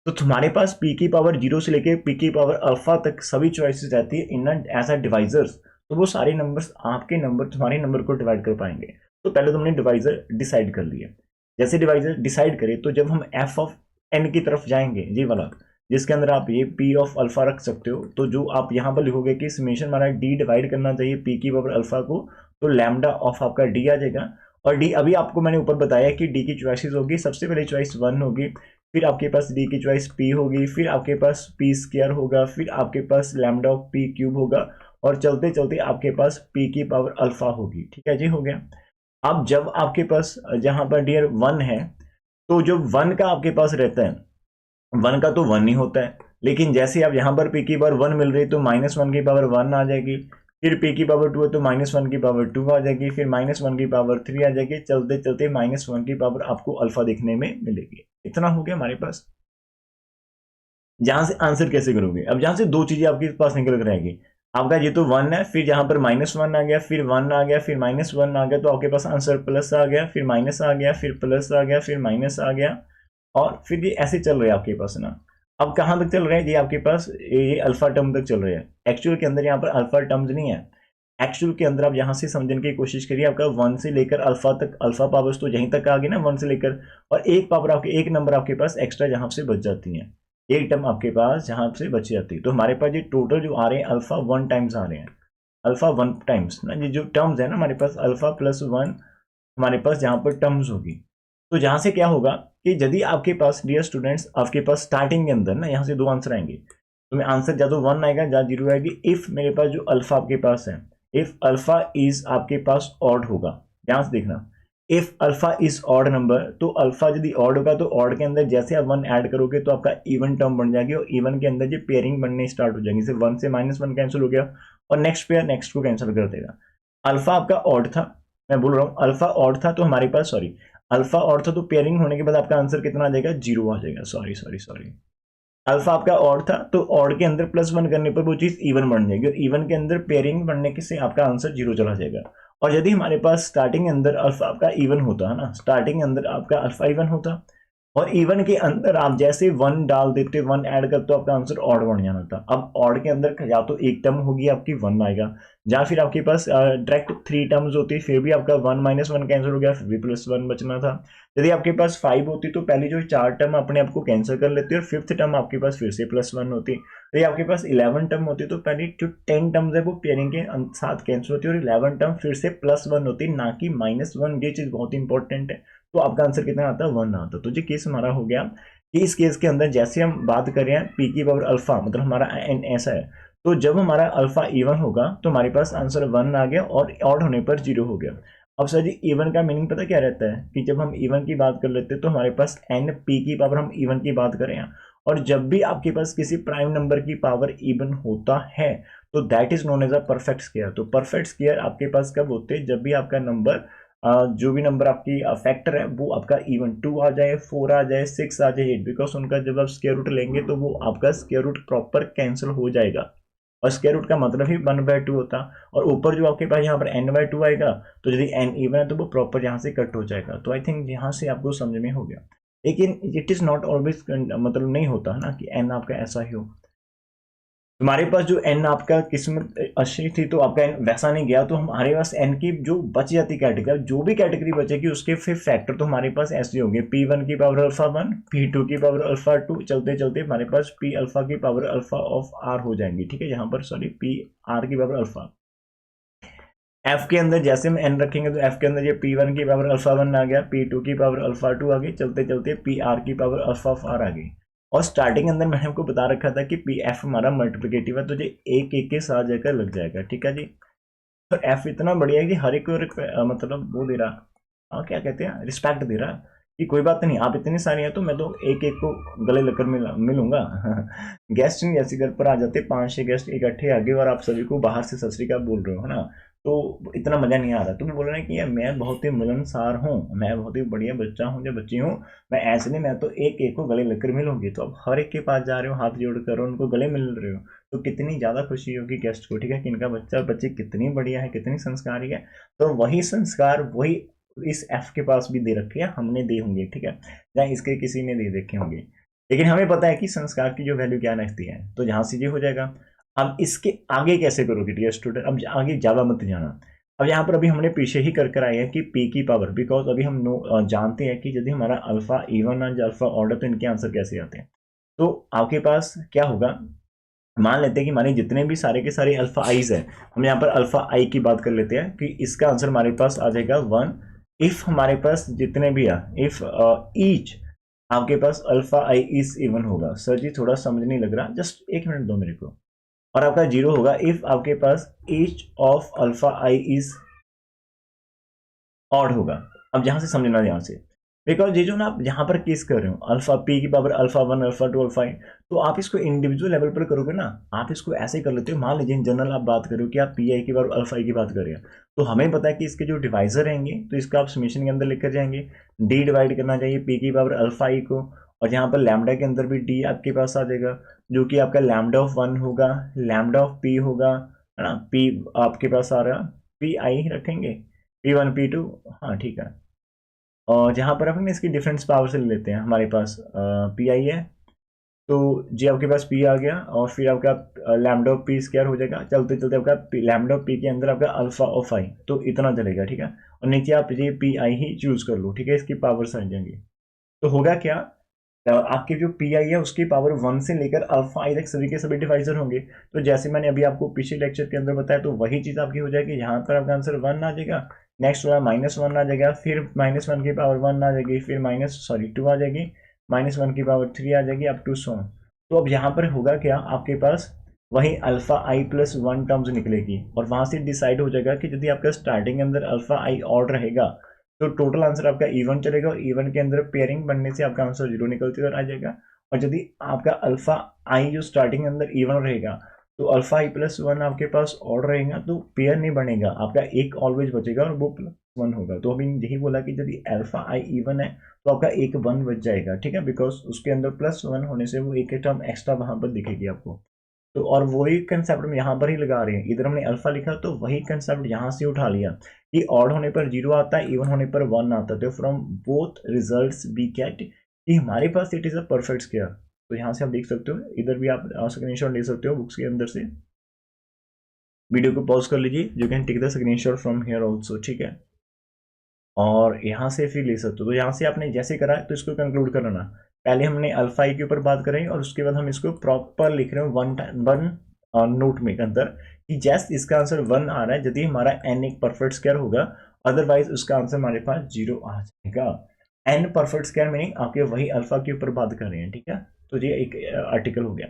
तो तुम्हारे पास p की पावर 0 से लेकर p की पावर अल्फा तक सभी चॉइसेस रहती है इन एज अ डिवाइजर्स। तो वो सारे नंबर्स आपके नंबर तुम्हारे नंबर को डिवाइड कर पाएंगे। तो पहले तुमने डिवाइजर डिसाइड कर लिया। जैसे डिवाइजर डिसाइड करें तो जब हम एफ ऑफ एन की तरफ जाएंगे, ये वाला जिसके अंदर आप ये p ऑफ अल्फा रख सकते हो, तो जो आप यहाँ पर लिखोगे कि समेशन हमारा d डिवाइड करना चाहिए p की पावर अल्फा को, तो लैम्डा ऑफ आपका d आ जाएगा, और डी अभी आपको मैंने ऊपर बताया कि डी की चॉइसेस होगी, सबसे पहले चॉइस 1 होगी, फिर आपके पास डी की चॉइस पी होगी, फिर आपके पास पी स्क्वायर होगा, फिर आपके पास लैम्डा ऑफ पी क्यूब होगा, और चलते चलते आपके पास पी की पावर अल्फा होगी। ठीक है जी, हो गया। अब जब आपके पास जहां पर डियर 1 है, तो जो 1 का आपके पास रहता है, 1 का तो 1 ही होता है, लेकिन जैसे आप यहाँ पर पी की पावर 1 मिल रही है तो -1 की पावर 1 आ जाएगी, फिर पी की पावर 2 है तो -1 की पावर 2 आ जाएगी, फिर -1 की पावर 3 आ जाएगी, चलते चलते -1 की पावर आपको अल्फा देखने में मिलेगी। इतना हो गया हमारे पास। जहां से आंसर कैसे करोगे, अब जहां से दो चीजें आपके पास निकल कर आएगी, आपका ये तो 1 है, फिर जहां पर -1 आ गया, फिर 1 आ गया, फिर -1 आ गया, तो आपके पास आंसर प्लस आ गया, फिर माइनस आ गया, फिर प्लस आ गया, फिर माइनस आ गया, और फिर ये ऐसे चल रहा है आपके पास ना। अब कहां तक चल रहा है, ये आपके पास ये अल्फा टर्म तक चल रहा है। एक्चुअल के अंदर यहाँ पर अल्फा टर्म्स नहीं है, एक्चुअल के अंदर आप यहाँ से समझने की कोशिश करिए, आपका 1 से लेकर अल्फा तक, अल्फा पावर्स तो यहीं तक आ गई ना 1 से लेकर, और एक पावर आपके, एक नंबर आपके पास एक्स्ट्रा जहां से बच जाती है, एक टर्म आपके पास जहां से बच जाती है। तो हमारे पास ये टोटल जो आ रहे हैं अल्फा 1 टाइम्स आ रहे हैं, अल्फा 1 टाइम्स ना, ये जो टर्म्स है ना हमारे पास अल्फा +1 हमारे पास जहां पर टर्म्स होगी। तो जहां से क्या होगा कि यदि आपके पास डियर स्टूडेंट्स, आपके पास स्टार्टिंग के अंदर ना यहाँ से दो आंसर आएंगे, तो मैं आंसर या तो 1 आएगा या 0 आएगी, इफ मेरे पास जो अल्फा आपके पास है, इफ अल्फा इज आपके पास ऑड होगा, ध्यान से देखना, if alpha is odd number, तो अल्फा यदि ऑड होगा तो ऑड के अंदर जैसे आप 1 ऐड करोगे तो आपका इवन टर्म बन जाएगी, और इवन के अंदर ये पेयरिंग बनने स्टार्ट हो जाएंगी, सिर्फ 1 से -1 कैंसिल हो गया, और नेक्स्ट पेयर नेक्स्ट को कैंसिल कर देगा। अल्फा आपका ऑड था, मैं बोल रहा हूँ अल्फा ऑड था, तो हमारे पास सॉरी अल्फा ऑड था, तो पेयरिंग होने के बाद आपका आंसर कितना आ जाएगा, 0 आ जाएगा, सॉरी सॉरी सॉरी। अल्फा आपका ऑड था, तो ऑड के अंदर +1 करने पर वो चीज इवन बन जाएगी, और इवन के अंदर पेयरिंग बनने के से आपका आंसर 0 चला जाएगा। और यदि हमारे पास स्टार्टिंग अंदर अल्फा आपका इवन होता है ना, स्टार्टिंग अंदर आपका अल्फा इवन होता, और इवन के अंदर आप जैसे 1 डाल देते, 1 ऐड करते तो आपका आंसर ऑड बन जाना था। अब ऑड के अंदर या तो एक टर्म होगी आपकी 1 आएगा, या फिर आपके पास डायरेक्ट 3 टर्म्स होती, फिर भी आपका 1 -1 कैंसिल हो गया, फिर भी +1 बचना था। यदि आपके पास 5 होती तो पहली जो 4 टर्म अपने आप को कैंसिल कर लेती, और 5th टर्म आपके पास फिर से +1 होती। यदि आपके पास 11 टर्म होती तो पहली जो 10 टर्म्स है वो पेयरिंग के साथ कैंसिल होती, और 11 टर्म फिर से +1 होती, ना कि -1। ये चीज बहुत इंपॉर्टेंट है। तो आपका आंसर कितना आता है, 1 आता। तो ये केस हमारा हो गया कि इस केस के अंदर जैसे हम बात कर रहे हैं पी की पावर अल्फा, मतलब हमारा एन ऐसा है, तो जब हमारा अल्फा इवन होगा तो हमारे पास आंसर 1 आ गया, और ऑड होने पर 0 हो गया। अब सर जी इवन का मीनिंग पता क्या रहता है, कि जब हम इवन की बात कर लेते हैं तो हमारे पास एन पी की पावर, हम इवन की बात करें, और जब भी आपके पास किसी प्राइम नंबर की पावर इवन होता है तो that is known as a perfect square. तो परफेक्ट स्क्वायर आपके पास कब होते हैं, जब भी आपका नंबर जो भी नंबर आपकी फैक्टर है वो आपका इवन 2 आ जाए, 4 आ जाए, 6 आ जाए, 8, बिकॉज उनका जब आप स्क्वायर रूट लेंगे तो वो आपका स्क्वायर रूट प्रॉपर कैंसिल हो जाएगा, और स्क्वायर रूट का मतलब ही 1/2 होता। और ऊपर जो आपके पास यहाँ पर n/2 आएगा, तो यदि n इवन है तो वो प्रॉपर यहाँ से कट हो जाएगा। तो आई थिंक यहाँ से आपको समझ में हो गया, लेकिन इट इज नॉट ऑलवेज, मतलब नहीं होता है ना कि n आपका ऐसा ही हो। तुम्हारे पास जो n आपका किस्मत अच्छी थी तो आपका n वैसा नहीं गया, तो हमारे पास n की जो बच जाती कैटेगरी, जो भी कैटेगरी बचेगी उसके फिर फैक्टर तो हमारे पास ऐसे होंगे, p1 की पावर अल्फा 1, p2 की पावर अल्फा 2, चलते चलते हमारे पास p अल्फा की पावर अल्फा ऑफ r हो जाएंगी। ठीक है, यहाँ पर सॉरी p r की पावर अल्फा। f के अंदर जैसे हम n रखेंगे तो f के अंदर ये p1 की पावर अल्फा 1 आ गया, p2 की पावर अल्फा 2 आ गई, चलते चलते p r की पावर अल्फा ऑफ r आ गई। और स्टार्टिंग अंदर मैंने आपको बता रखा था कि पी एफ हमारा मल्टीप्लिकेटिव है, तो ये एक एक के साथ जाकर लग जाएगा। ठीक है जी, तो एफ इतना बढ़िया है कि हर एक को मतलब वो दे रहा, हाँ क्या कहते हैं, रिस्पेक्ट दे रहा कि कोई बात नहीं, आप इतनी सारी हैं तो मैं तो एक एक को गले लगकर मिलूंगा। गेस्ट नहीं जैसे घर पर आ जाते 5-6 गेस्ट इकट्ठे आगे, और आप सभी को बाहर से सत श्री अकाल बोल रहे हो, है ना, तो इतना मजा नहीं आ रहा। तुम बोल रहे हैं कि यार मैं बहुत ही मिलनसार हूँ, मैं बहुत ही बढ़िया बच्चा हूँ या बच्ची हूँ, मैं ऐसे नहीं, मैं तो एक एक को गले लगकर मिलूंगी। तो अब हर एक के पास जा रहे हो, हाथ जोड़ कर उनको गले मिल रहे हो, तो कितनी ज़्यादा खुशी होगी गेस्ट को। ठीक है, कि इनका बच्चा बच्ची कितनी बढ़िया है, कितनी संस्कारी है। तो वही संस्कार वही इस एफ के पास भी दे रखे हैं, हमने दे होंगे। ठीक है, या इसके किसी ने दे रखे होंगे, लेकिन हमें पता है कि संस्कार की जो वैल्यू क्या रखती है। तो जहाँ से ये हो जाएगा। अब इसके आगे कैसे करोगे डियर स्टूडेंट, अब आगे ज़्यादा मत जाना। अब यहाँ पर अभी हमने पीछे ही कर आए हैं कि p की पावर, बिकॉज अभी हम जानते हैं कि यदि हमारा अल्फा इवन है या अल्फा ऑर्डर, तो इनके आंसर कैसे आते हैं। तो आपके पास क्या होगा, मान लेते हैं कि हमारे जितने भी सारे के सारे अल्फा आईज है, हम यहाँ पर अल्फा आई की बात कर लेते हैं कि इसका आंसर हमारे पास आ जाएगा 1 इफ हमारे पास जितने भी है, इफ ईच आपके पास अल्फा आई इज इवन होगा। सर जी थोड़ा समझ नहीं लग रहा, जस्ट एक मिनट दो मेरे को। और आपका जीरो होगा इफ आपके पास each of alpha i is odd होगा। अब जहां से समझना, यहां से बिकॉज ये जो ना आप यहाँ पर केस कर रहे हो अल्फा पी की power alpha one alpha two alpha n, तो आप इसको इंडिविजुअल लेवल पर करोगे ना, आप इसको ऐसे कर लेते हो। मान लीजिए इन जनरल आप बात करो कि आप पी आई की पावर अल्फा आई की बात कर रहे हैं, तो हमें पता है कि इसके जो डिवाइजर रहेंगे तो इसका आप समीशन के अंदर लेकर जाएंगे, डी डिवाइड करना चाहिए पी की पावर अल्फा आई को, और यहाँ पर लैम्डा के अंदर भी डी आपके पास आ जाएगा, जो कि आपका लैम्डा ऑफ वन होगा, लैम्डा ऑफ पी होगा, है ना। पी आपके पास आ रहा, पी आई रखेंगे, पी वन पी टू, हाँ ठीक है। और जहाँ पर अपन इसकी डिफरेंस पावर से ले लेते हैं, हमारे पास पी आई है, तो जी आपके पास पी आ गया, और फिर आपका लैम्डा ऑफ पी स्क्वायर हो जाएगा, चलते चलते आपका लैम्डा ऑफ पी के अंदर आपका अल्फा ऑफ आई, तो इतना चलेगा, ठीक है। और नीचे आप ये पी आई ही चूज कर लो, ठीक है, इसकी पावर्स आ जाएंगी। तो होगा क्या, आपके जो पी आई है उसकी पावर वन से लेकर अल्फा आई तक सभी के सभी डिवाइजर होंगे। तो जैसे मैंने अभी आपको पिछले लेक्चर के अंदर बताया, तो वही चीज आपकी हो जाएगी, यहाँ पर आपका आंसर वन आ जाएगा, नेक्स्ट वाला माइनस वन आ जाएगा, फिर माइनस वन की पावर वन आ जाएगी, फिर टू आ जाएगी, माइनस वन की पावर थ्री आ जाएगी, अप टू सो। तो अब यहाँ पर होगा क्या, आपके पास वही अल्फा आई प्लस वन टर्म्स निकलेगी, और वहां से डिसाइड हो जाएगा कि यदि आपका स्टार्टिंग के अंदर अल्फा आई ऑड रहेगा तो टोटल आंसर आपका इवन चलेगा, और इवन के अंदर पेयरिंग बनने से आपका आंसर जीरो निकलते हुए आ जाएगा। और यदि आपका अल्फा आई जो स्टार्टिंग के अंदर इवन रहेगा, तो अल्फा आई प्लस वन आपके पास ऑड रहेगा, तो पेयर नहीं बनेगा, आपका एक ऑलवेज बचेगा और वो प्लस वन होगा। तो अभी यही बोला कि यदि अल्फा आई इवन है तो आपका एक वन बच जाएगा, ठीक है, बिकॉज उसके अंदर प्लस वन होने से वो एक टर्म एक्स्ट्रा वहां पर दिखेगी आपको। तो और वही कंसेप्ट हम यहाँ पर ही लगा रहे हैं, इधर हमने अल्फा लिखा तो वही कंसेप्ट यहाँ से उठा लिया कि ऑड होने पर जीरो आता है, इवन होने पर वन आता है, तो from both results we get कि हमारे पास it is a perfect square. तो यहाँ से आप देख सकते हो, इधर भी आप स्क्रीनशॉट ले सकते हो बुक्स के अंदर से, वीडियो को पॉज कर लीजिए, you can take the screenshot from here also, ठीक है। और यहाँ से फिर ले सकते हो, तो यहाँ से आपने जैसे करा है तो इसको कंक्लूड करना। पहले हमने अल्फा आई के ऊपर बात करें, और उसके बाद हम इसको प्रॉपर लिख रहे हैं वन नोट में के अंदर कि जैसे इसका आंसर वन आ रहा है यदि हमारा एन एक परफेक्ट स्क्वायर होगा, अदरवाइज उसका आंसर हमारे पास जीरो आ जाएगा। एन परफेक्ट स्क्वायर मीनिंग आपके वही अल्फा के ऊपर बात कर रहे हैं, ठीक है। तो ये एक आर्टिकल हो गया।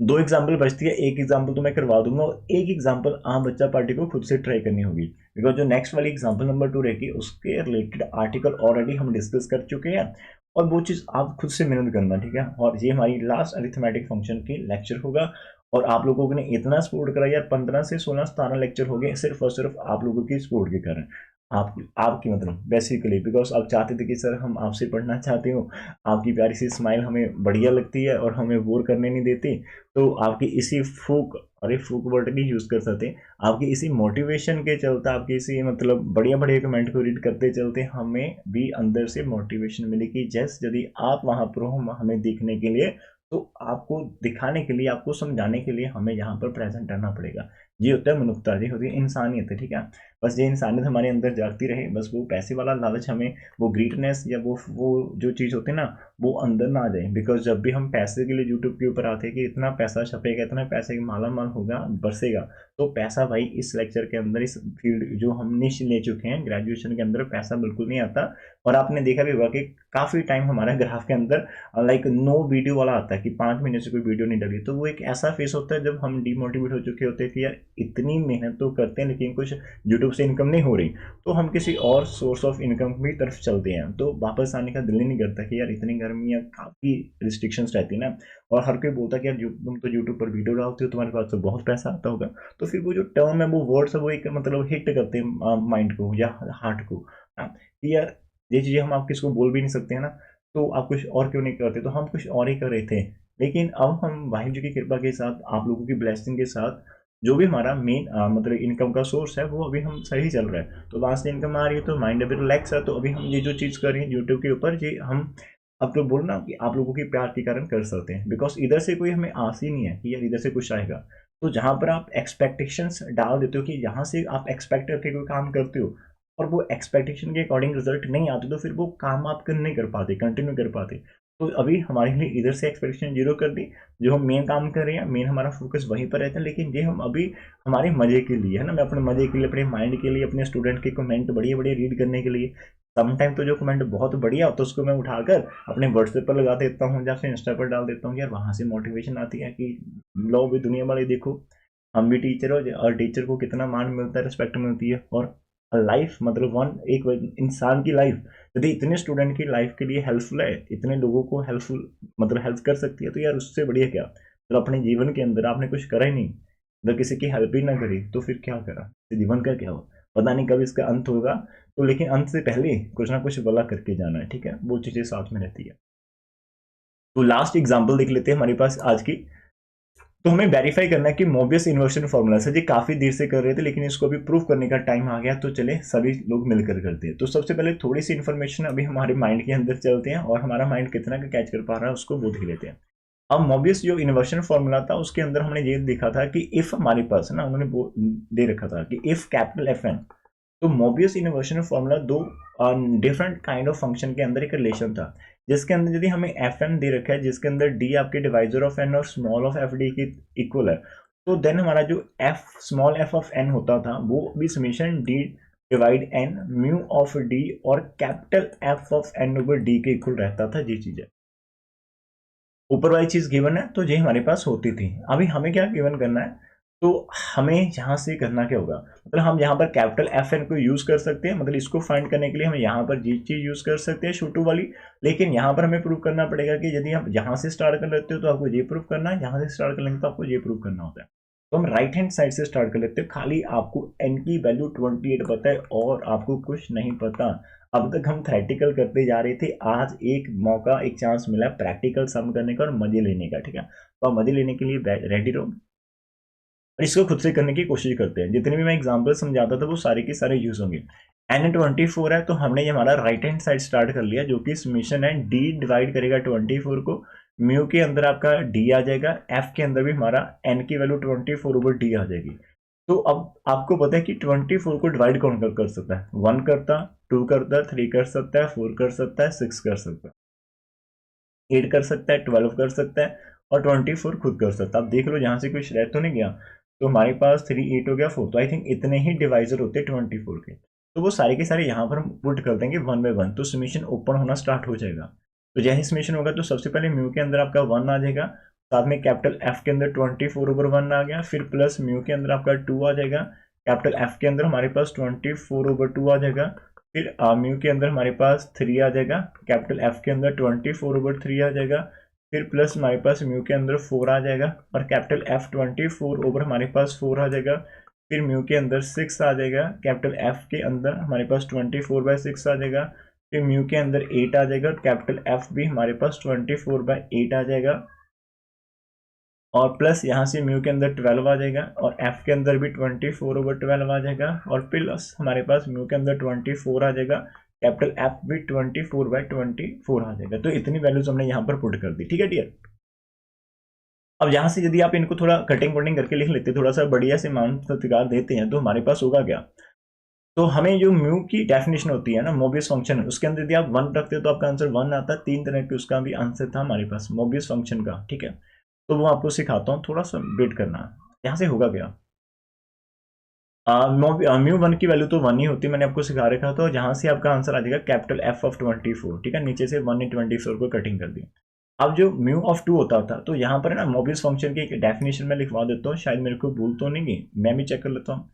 दो एग्जाम्पल बचती है, एक एग्जाम्पल तो मैं करवा दूंगा और एक एग्जाम्पल आम बच्चा पार्टी को खुद से ट्राई करनी होगी, बिकॉज जो नेक्स्ट वाली एग्जाम्पल नंबर टू रहेगी उसके रिलेटेड आर्टिकल ऑलरेडी हम डिस्कस कर चुके हैं, और वो चीज़ आप खुद से मेहनत करना, ठीक है। और ये हमारी लास्ट अरिथमेटिक फंक्शन की लेक्चर होगा, और आप लोगों ने इतना सपोर्ट करा यार, 15 से 16 17 लेक्चर हो गए सिर्फ और सिर्फ आप लोगों की सपोर्ट के कारण। आपकी मतलब बेसिकली बिकॉज आप चाहते थे कि सर हम आपसे पढ़ना चाहते हो, आपकी प्यारी सी स्माइल हमें बढ़िया लगती है और हमें बोर करने नहीं देती, तो आपकी इसी फूक, अरे फूक वर्ड भी यूज़ कर सकते, आपकी इसी मोटिवेशन के चलते, आपकी इसी मतलब बढ़िया बढ़िया कमेंट को रीड करते चलते हमें भी अंदर से मोटिवेशन मिली कि जैसे यदि आप वहाँ पर हो हमें देखने के लिए, तो आपको दिखाने के लिए, आपको समझाने के लिए हमें यहाँ पर प्रेजेंट रहना पड़ेगा। ये होता है मनुष्यता, ये होती है इंसानियत, ठीक है। बस ये इंसानियत हमारे अंदर जागती रहे, बस वो पैसे वाला लालच हमें, वो ग्रीटनेस या वो जो चीज़ होती है ना, वो अंदर ना आ जाए। बिकॉज जब भी हम पैसे के लिए यूट्यूब के ऊपर आते हैं कि इतना पैसा छपेगा, इतना पैसे माला माल होगा, बरसेगा, तो पैसा भाई इस लेक्चर के अंदर, इस फील्ड जो हम निश ले चुके हैं ग्रेजुएशन के अंदर, पैसा बिल्कुल नहीं आता। और आपने देखा भी होगा कि काफ़ी टाइम हमारा ग्राफ के अंदर लाइक नो वीडियो वाला आता है कि 5 महीने से कोई वीडियो नहीं डली, तो वो एक ऐसा फेस होता है जब हम डिमोटिवेट हो चुके होते हैं कि यार इतनी मेहनत तो करते हैं लेकिन कुछ यूट्यूब से इनकम नहीं हो रही, तो हम किसी और सोर्स ऑफ इनकम की तरफ चलते हैं, तो वापस आने का दिल ही नहीं करता कि यार इतनी गर्मी है, काफ़ी रिस्ट्रिक्शंस रहती है ना। और हर कोई बोलता है कि यार तुम तो यूट्यूब पर वीडियो डालते हो, तुम्हारे पास तो बहुत पैसा आता होगा, तो फिर वो जो टर्म है, वो वर्ड्स है, वो एक मतलब हिट करते हैं माइंड को या हार्ट को, कि यार ये चीज़ें हम आप किसी को बोल भी नहीं सकते हैं ना, तो आप कुछ और क्यों नहीं करते, तो हम कुछ और ही कर रहे थे। लेकिन अब हम वाहिगुरू जी की कृपा के साथ, आप लोगों की ब्लेसिंग के साथ, जो भी हमारा मेन मतलब इनकम का सोर्स है वो अभी हम सही चल रहा है, तो वहाँ से इनकम आ रही है, तो माइंड अभी रिलैक्स है, तो अभी हम ये जो चीज़ कर रहे हैं यूट्यूब के ऊपर, ये हम अब तो बोलना कि आप लोगों के प्यार के कारण कर सकते हैं, बिकॉज इधर से कोई हमें आस ही नहीं है कि यार इधर से कुछ आएगा। तो जहाँ पर आप एक्सपेक्टेशंस डाल देते हो कि यहाँ से आप एक्सपेक्ट करके कोई काम करते हो, और वो एक्सपेक्टेशन के अकॉर्डिंग रिजल्ट नहीं आते, तो फिर वो काम आप नहीं कर पाते, कंटिन्यू कर पाते। तो अभी हमारे लिए इधर से एक्सपेक्टेशन जीरो कर दी, जो हम मेन काम कर रहे हैं, मेन हमारा फोकस वहीं पर रहता है, लेकिन ये हम अभी हमारे मजे के लिए है ना, मैं अपने मजे के लिए, अपने माइंड के लिए, अपने स्टूडेंट के कमेंट बढ़िया बढ़िया रीड करने के लिए, समटाइम तो जो कमेंट बहुत बढ़िया होता है उसको मैं उठाकर अपने व्हाट्सएप पर लगा देता हूँ या फिर इंस्टा पर डाल देता हूँ, यार वहां से मोटिवेशन आती है कि लो भी दुनिया वाले देखो हम भी टीचर हो, और टीचर को कितना मान मिलता है, रिस्पेक्ट मिलती है। और लाइफ मतलब एक इंसान की लाइफ यदि इतने स्टूडेंट की लाइफ के लिए हेल्पफुल है, इतने लोगों को हेल्पफुल मतलब हेल्प कर सकती है, तो यार उससे बढ़िया क्या। तो अपने जीवन के अंदर आपने कुछ करा ही नहीं, अगर किसी की हेल्प ही ना करी तो फिर क्या करा, तो जीवन का क्या हो, पता नहीं कब इसका अंत होगा। तो लेकिन अंत से पहले कुछ ना कुछ भला करके जाना है, ठीक है, वो चीजें साथ में रहती है। तो लास्ट एग्जाम्पल देख लेते हैं हमारे पास आज की। तो हमें वेरीफाई करना है कि मोबियस इन्वर्शन फॉर्मूला से जी काफी देर से कर रहे थे, लेकिन इसको अभी प्रूफ करने का टाइम आ गया, तो चले सभी लोग मिलकर करते हैं। तो सबसे पहले थोड़ी सी इन्फॉर्मेशन अभी हमारे माइंड के अंदर चलते हैं, और हमारा माइंड कितना का कैच कर पा रहा है उसको वो देख लेते हैं। अब मोबियस जो इन्वर्शन फॉर्मूला था उसके अंदर हमने ये देखा था कि इफ हमारे पास है ना, उन्होंने दे रखा था कि इफ कैपिटल एफ एन, तो मोबियस इन्वर्शन फॉर्मूला दो डिफरेंट काइंड ऑफ फंक्शन के अंदर एक रिलेशन था, जिसके अंदर यदि हमें एफ एन दे रखा है जिसके अंदर डी आपके डिवाइजर ऑफ एन और स्मॉल ऑफ एफ डी की इक्वल है, तो देन हमारा जो F small F of N होता था वो भी summation D divide N mu of D और capital F of N over D के इक्वल रहता था। ये चीज है, ऊपर वाली चीज गिवन है तो ये हमारे पास होती थी। अभी हमें क्या गिवन करना है, तो हमें यहां से करना क्या होगा, मतलब हम यहाँ पर कैपिटल एफ एन को यूज कर सकते हैं, मतलब इसको फाइंड करने के लिए हम यहाँ पर जी चीज यूज कर सकते हैं छोटू वाली, लेकिन यहाँ पर हमें प्रूव करना पड़ेगा कि यदि हम यहाँ से स्टार्ट कर लेते हो तो आपको ये प्रूव करना है, यहाँ से स्टार्ट कर लेंगे तो आपको ये प्रूव करना होता है। तो हम राइट हैंड साइड से स्टार्ट कर लेते हैं, खाली आपको एन की वैल्यू 28 पता है और आपको कुछ नहीं पता। अब तक हम थ्योरेटिकल करते जा रहे थे, आज एक मौका एक चांस मिला प्रैक्टिकल सम करने का और मजे लेने का, ठीक है, तो आप मजे लेने के लिए रेडी रहो और इसको खुद से करने की कोशिश करते हैं। जितने भी मैं एग्जाम्पल समझाता था वो सारे के सारे यूज होंगे। N24 है तो हमने ये हमारा राइट हैंड साइड स्टार्ट कर लिया, जो कि समीशन है डी डिवाइड करेगा 24 को, म्यू के अंदर आपका डी आ जाएगा, एफ के अंदर भी हमारा एन की वैल्यू 24 ओवर डी आ जाएगी। तो अब आपको पता है कि 24 को डिवाइड कौन कर सकता है, 1 करता, 2 करता, 3 कर सकता है, 4 कर सकता है, 6 कर सकता है, 8 कर सकता है, 12 कर सकता है और 24 खुद कर सकता है। आप देख लो यहाँ से कुछ रह तो नहीं गया, तो हमारे पास 3 8 हो गया 4, तो आई थिंक इतने ही डिवाइजर होते हैं 24 के, तो वो सारे के सारे यहाँ पर हम पुट कर देंगे 1 बाय 1, तो समीशन ओपन होना स्टार्ट हो जाएगा। तो जैसे समीशन होगा तो सबसे पहले म्यू के अंदर आपका 1 आ जाएगा, साथ में कैपिटल एफ के अंदर 24 ओवर 1 आ गया, फिर प्लस म्यू के अंदर आपका 2 आ जाएगा, कैपिटल एफ के अंदर हमारे पास 24 ओवर 2 आ जाएगा, फिर म्यू के अंदर हमारे पास 3 आ जाएगा, कैपिटल एफ के अंदर 24 ओवर 3 आ जाएगा, फिर प्लस हमारे पास म्यू के अंदर 4 आ जाएगा और कैपिटल एफ 24 ओवर हमारे पास 4 आ जाएगा, फिर म्यू के अंदर 6 आ जाएगा, कैपिटल एफ के अंदर हमारे पास 24/6 आ जाएगा, फिर म्यू के अंदर 8 आ जाएगा और कैपिटल एफ भी हमारे पास 24/8 आ जाएगा, और प्लस यहाँ से म्यू के अंदर 12 आ जाएगा और एफ के अंदर भी 24/12 आ जाएगा, और प्लस हमारे पास म्यू के अंदर 24 आ जाएगा, कैपिटल एफ भी 24/24 आ जाएगा। तो इतनी वैल्यूज हमने यहाँ पर पुट कर दी, ठीक है डियर। अब यहाँ से यदि आप इनको थोड़ा कटिंग वटिंग करके लिख लेते, थोड़ा सा बढ़िया से मान प्रतिकार देते हैं, तो हमारे पास होगा क्या, तो हमें जो म्यू की डेफिनेशन होती है ना मोबियस फंक्शन, उसके अंदर यदि आप 1 रखते हो तो आपका आंसर 1 आता है। 3 तरह के उसका भी आंसर था हमारे पास मोबियस फंक्शन का, ठीक है, तो वो आपको सिखाता हूँ, थोड़ा सा वेट करना। यहाँ से होगा क्या, म्यू 1 की वैल्यू तो 1 ही होती है, मैंने आपको सिखा रखा था, जहां से आपका आंसर आ जाएगा कैपिटल एफ ऑफ 24, ठीक है, नीचे से 1 ने 24 को कटिंग कर दी। अब जो म्यू ऑफ 2 होता था, तो यहाँ पर है ना मोबियस फंक्शन की एक डेफिनेशन में लिखवा देता हूँ, शायद मेरे को भूल तो नहीं गई, मैं भी चेक कर लेता हूँ।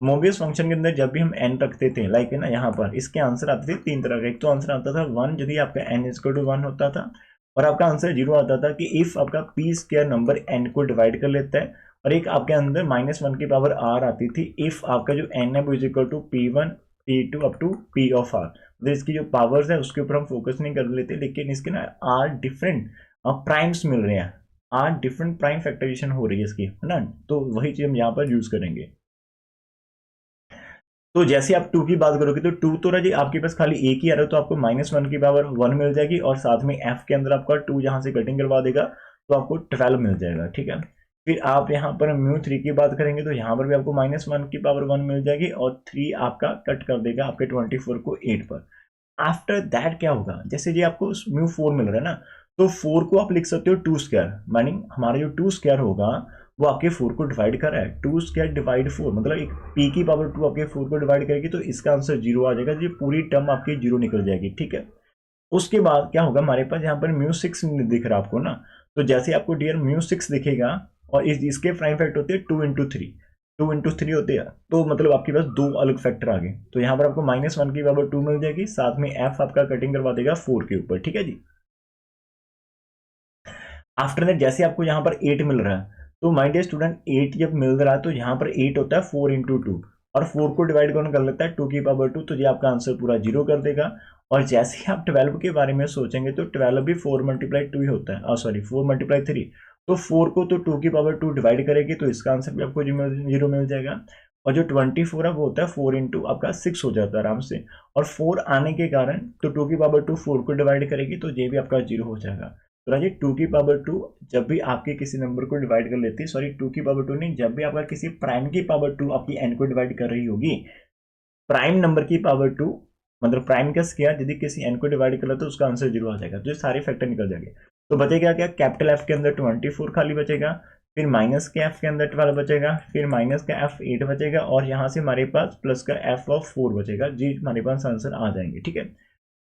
मोबियस फंक्शन के अंदर जब भी हम एन रखते थे, लाइक है ना, यहाँ पर इसके आंसर आते थे 3 तरह के। एक तो आंसर आता था 1 यदि आपका एन इक्वल टू 1 होता था, और आपका आंसर 0 आता था कि इफ आपका पी स्क्वायर नंबर एन को डिवाइड कर लेता है, और एक आपके अंदर -1 की पावर आर आती थी इफ आपका जो एन है वो is equal to P1 P2 up to P of r. तो इसकी जो पावर्स है उसके ऊपर हम फोकस नहीं कर लेते, लेकिन इसके ना आर डिफरेंट प्राइम्स मिल रहे हैं, आर डिफरेंट प्राइम फैक्टराइजेशन हो रही है इसकी, है ना, तो वही चीज हम यहाँ पर यूज करेंगे। तो जैसे आप 2 की बात करोगे तो 2 तो रही आपके पास खाली एक ही आ रहा है, तो आपको -1 की पावर 1 मिल जाएगी, और साथ में एफ के अंदर आपका 2 जहां से कटिंग करवा देगा तो आपको 12 मिल जाएगा, ठीक है। फिर आप यहाँ पर म्यू 3 की बात करेंगे तो यहाँ पर भी आपको -1 की पावर 1 मिल जाएगी, और 3 आपका कट कर देगा आपके 24 को 8 पर। आफ्टर दैट क्या होगा, जैसे जी आपको म्यू 4 मिल रहा है ना, तो 4 को आप लिख सकते हो 2 स्क्वायर, मीनिंग हमारा जो 2 स्क्वायर होगा वो आपके 4 को डिवाइड कर रहा है। 2 स्क्वायर डिवाइड 4 मतलब एक p की पावर 2 आपके 4 को डिवाइड करेगी तो इसका आंसर 0 आ जाएगा। ये पूरी टर्म आपकी 0 निकल जाएगी, ठीक है। उसके बाद क्या होगा, हमारे पास यहाँ पर μ6 दिख रहा है आपको ना, तो जैसे आपको डियर μ6 दिखेगा और इसके प्राइम फैक्टर होते हैं 2 × 3, 2 × 3 होते हैं, तो मतलब आपके पास दो अलग फैक्टर आ गए। तो यहाँ पर आपको -1 की पावर 2 मिल जाएगी, साथ में f आपका कटिंग करवा देगा 4 के ऊपर, ठीक है जी। आफ्टर दैट जैसे आपको यहाँ पर 8 मिल रहा है, तो माय डियर स्टूडेंट 8 जब मिल रहा है तो यहाँ पर 8 होता है 4 × 2, और 4 को डिवाइड कौन कर लेता है 2 की पावर 2, तो ये आपका आंसर पूरा 0 कर देगा। और जैसे ही आप 12 के बारे में सोचेंगे तो 12 भी 4 × 2 ही होता है, सॉरी 4 × 3, तो 4 को तो 2 की पावर 2 डिवाइड करेगी तो इसका आंसर भी आपको 0 मिल जाएगा। और जो 24 है वो होता है 4 × आपका 6 हो जाता है आराम से, और 4 आने के कारण तो 2 की पावर 2 4 को डिवाइड करेगी तो ये भी आपका 0 हो जाएगा। तो राजी 2 की पावर 2 जब भी आपके किसी नंबर को डिवाइड कर लेती है, सॉरी 2 की पावर 2 नहीं, जब भी आपका किसी प्राइम की पावर 2 आपकी n को डिवाइड कर रही होगी, प्राइम नंबर की पावर 2 मतलब प्राइम का स्क्वायर यदि किसी n को डिवाइड कर ले तो उसका आंसर 0 आ जाएगा। तो ये सारे फैक्टर निकल जाएंगे। तो बचेगा क्या, कैपिटल F के अंदर 24 खाली बचेगा, फिर माइनस के F के अंदर 12 बचेगा, फिर माइनस का F 8 बचेगा, और यहाँ से हमारे पास प्लस का F ऑफ 4 बचेगा। जी हमारे पास आंसर आ जाएंगे, ठीक है।